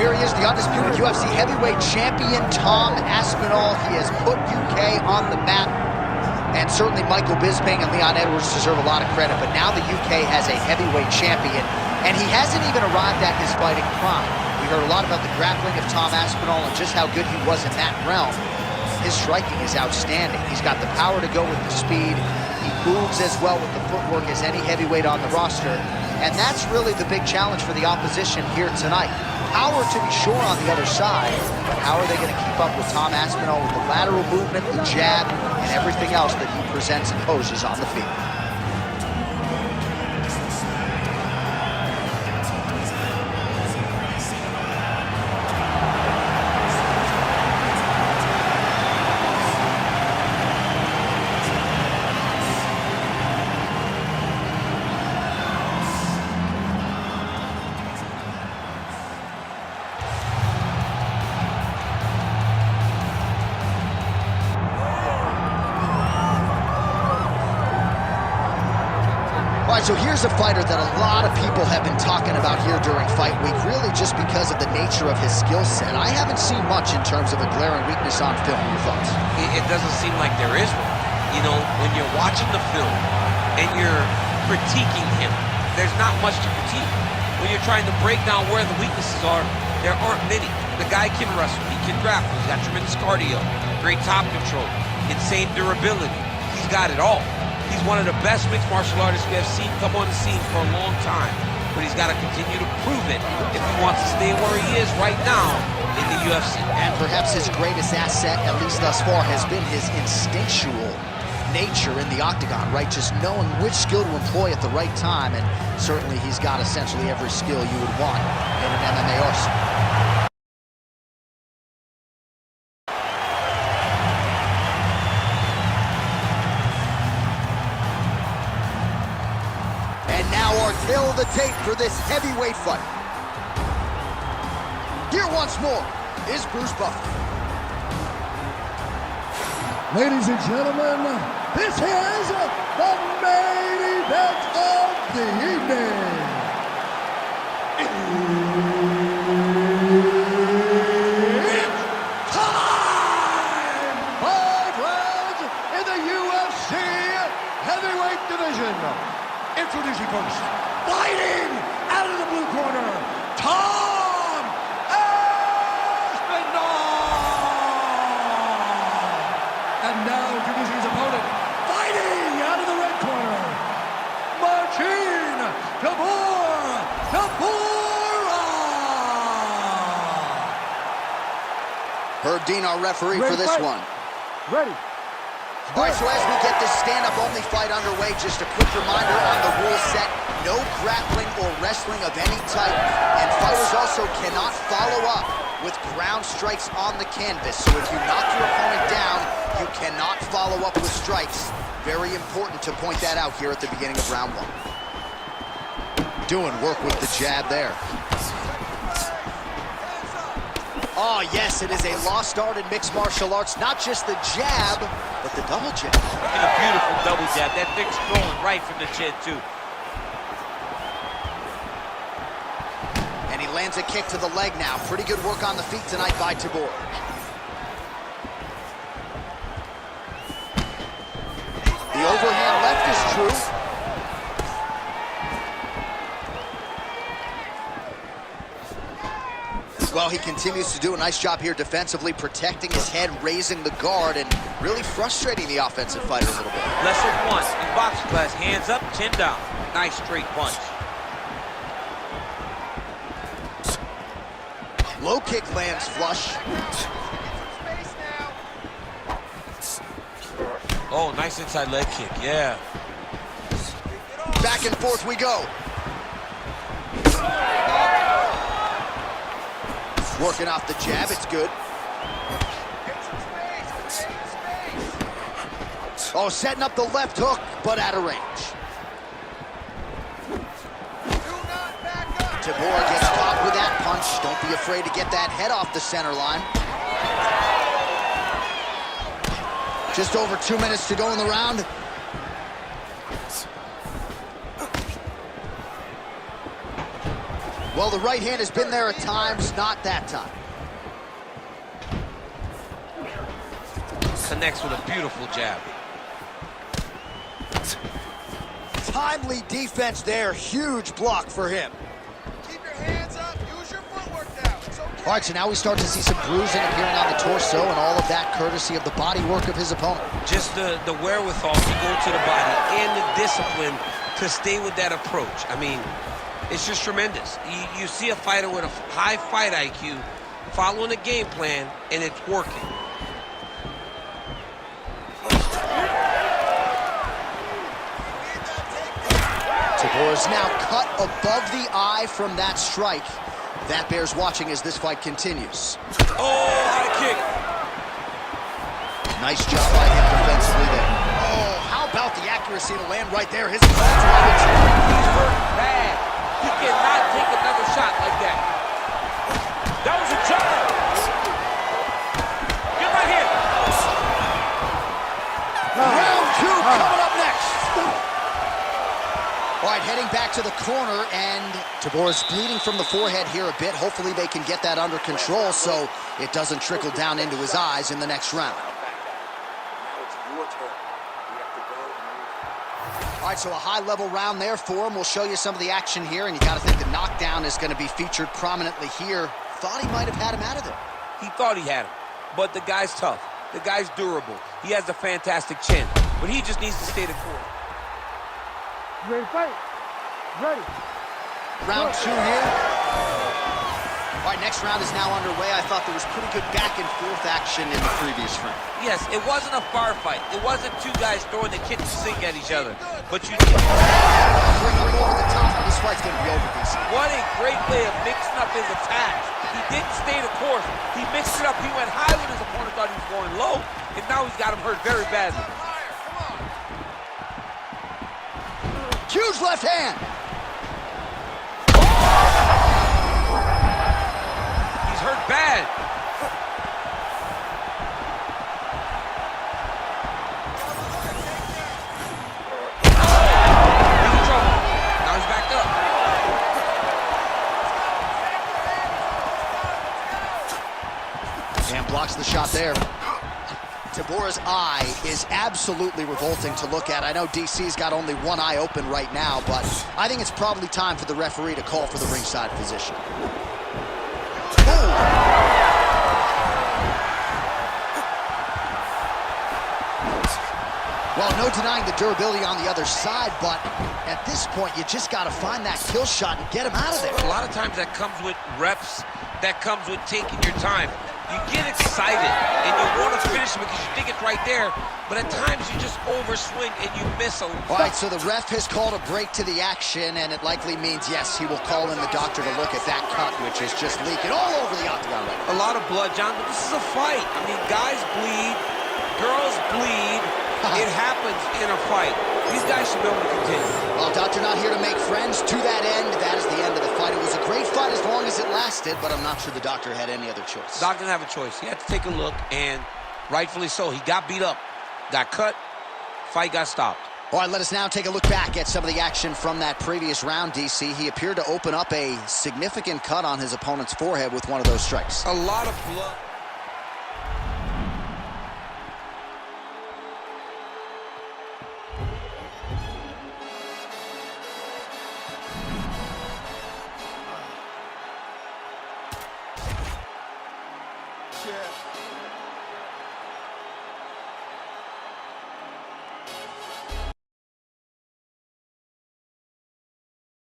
here he is, the undisputed UFC heavyweight champion, Tom Aspinall. He has put UK on the map. And certainly Michael Bisping and Leon Edwards deserve a lot of credit, but now the UK has a heavyweight champion, and he hasn't even arrived at his fighting prime. We heard a lot about the grappling of Tom Aspinall and just how good he was in that realm. His striking is outstanding. He's got the power to go with the speed. He moves as well with the footwork as any heavyweight on the roster, and that's really the big challenge for the opposition here tonight. Power to be sure on the other side, but how are they going to keep up with Tom Aspinall with the lateral movement, the jab, and everything else that he presents and poses on the field? All right, so here's a fighter that a lot of people have been talking about here during fight week, really just because of the nature of his skill set. I haven't seen much in terms of a glaring weakness on film. Your thoughts? It doesn't seem like there is one. You know, when you're watching the film and you're critiquing him, there's not much to critique. When you're trying to break down where the weaknesses are, there aren't many. The guy can wrestle, he can grapple, he's got tremendous cardio, great top control, insane durability. He's got it all. He's one of the best mixed martial artists we have seen come on the scene for a long time. But he's got to continue to prove it if he wants to stay where he is right now in the UFC. And perhaps his greatest asset, at least thus far, has been his instinctual nature in the octagon, right? Just knowing which skill to employ at the right time. And certainly he's got essentially every skill you would want in an MMA arsenal. Fill the tape for this heavyweight fight. Here once more is Bruce Buffer. Ladies and gentlemen, this is the main event of the evening. It's time! 5 rounds in the UFC heavyweight division. Introducing first, fighting out of the blue corner, Tom Aspinall! And now introducing his opponent, fighting out of the red corner, Marcin Tybura! Herb Dean, our referee for this one. Ready. All right, so as we get this stand-up-only fight underway, just a quick reminder on the rule set: no grappling or wrestling of any type, and fighters also cannot follow up with ground strikes on the canvas. So if you knock your opponent down, you cannot follow up with strikes. Very important to point that out here at the beginning of round 1. Doing work with the jab there. Oh, yes, it is a lost art in mixed martial arts. Not just the jab, but the double jab. And a beautiful double jab. That thing's throwing right from the chin, too. And he lands a kick to the leg now. Pretty good work on the feet tonight by Tybura. The overhand left is true. Well, he continues to do a nice job here defensively, protecting his head, raising the guard, and really frustrating the offensive fighter a little bit. Lesson 1 in boxing class: hands up, chin down. Nice straight punch. Low kick lands flush. Oh, nice inside leg kick, yeah. Back and forth we go. Working off the jab, it's good. Oh, setting up the left hook, but out of range. Tybura gets caught with that punch. Don't be afraid to get that head off the center line. Just over 2 minutes to go in the round. Well, the right hand has been there at times, not that time. Connects with a beautiful jab. Timely defense there, huge block for him. Keep your hands up, use your footwork now. It's okay. All right, so now we start to see some bruising appearing on the torso, and all of that courtesy of the body work of his opponent. Just the wherewithal to go to the body and the discipline to stay with that approach. I mean, it's just tremendous. You see a fighter with a high fight IQ following a game plan, and it's working. Tabora's now cut above the eye from that strike. That bears watching as this fight continues. Oh, high kick. Nice job by him defensively there. Oh, how about the accuracy to land right there? His opponent's right. He's hurt bad. He cannot take another shot like that. That was a jab. Get right here. Round two coming up next. All right, heading back to the corner, and Tabora's bleeding from the forehead here a bit. Hopefully they can get that under control so it doesn't trickle down into his eyes in the next round. All right, so a high-level round there for him. We'll show you some of the action here, and you got to think the knockdown is going to be featured prominently here. Thought he might have had him out of there. He thought he had him, but the guy's tough. The guy's durable. He has a fantastic chin, but he just needs to stay the course. Ready to fight? Ready. Round two here. All right, next round is now underway. I thought there was pretty good back and forth action in the previous round. Yes, it wasn't a bar fight. It wasn't two guys throwing the kitchen sink at each other. But you Bring him over the top. This fight's going to be over, DC. what a great way of mixing up his attacks. He didn't stay the course. He mixed it up. He went high when his opponent thought he was going low, and now he's got him hurt very badly. Huge left hand. He's hurt bad. He's in trouble. Now he's backed up. And blocks the shot there. Tabora's eye is absolutely revolting to look at. I know DC's got only one eye open right now, but I think it's probably time for the referee to call for the ringside position. Well, no denying the durability on the other side, but at this point, you just got to find that kill shot and get him out of there. A lot of times that comes with reps, that comes with taking your time. You get excited, and you want to finish it because you think it's right there, but at times you just overswing and you miss a lot. All right, so the ref has called a break to the action, and it likely means, yes, he will call in the doctor to look at that cut, which is just leaking all over the octagon right now. A lot of blood, John, but this is a fight. I mean, guys bleed, girls bleed. It happens in a fight. These guys should be able to continue. Well, doctor not here to make friends. To that end, that is the end of the fight. It was a great fight as long as it lasted, but I'm not sure the doctor had any other choice. Doc didn't have a choice. He had to take a look, and rightfully so. He got beat up, got cut, fight got stopped. All right, let us now take a look back at some of the action from that previous round, DC. He appeared to open up a significant cut on his opponent's forehead with one of those strikes. A lot of blood. Yeah.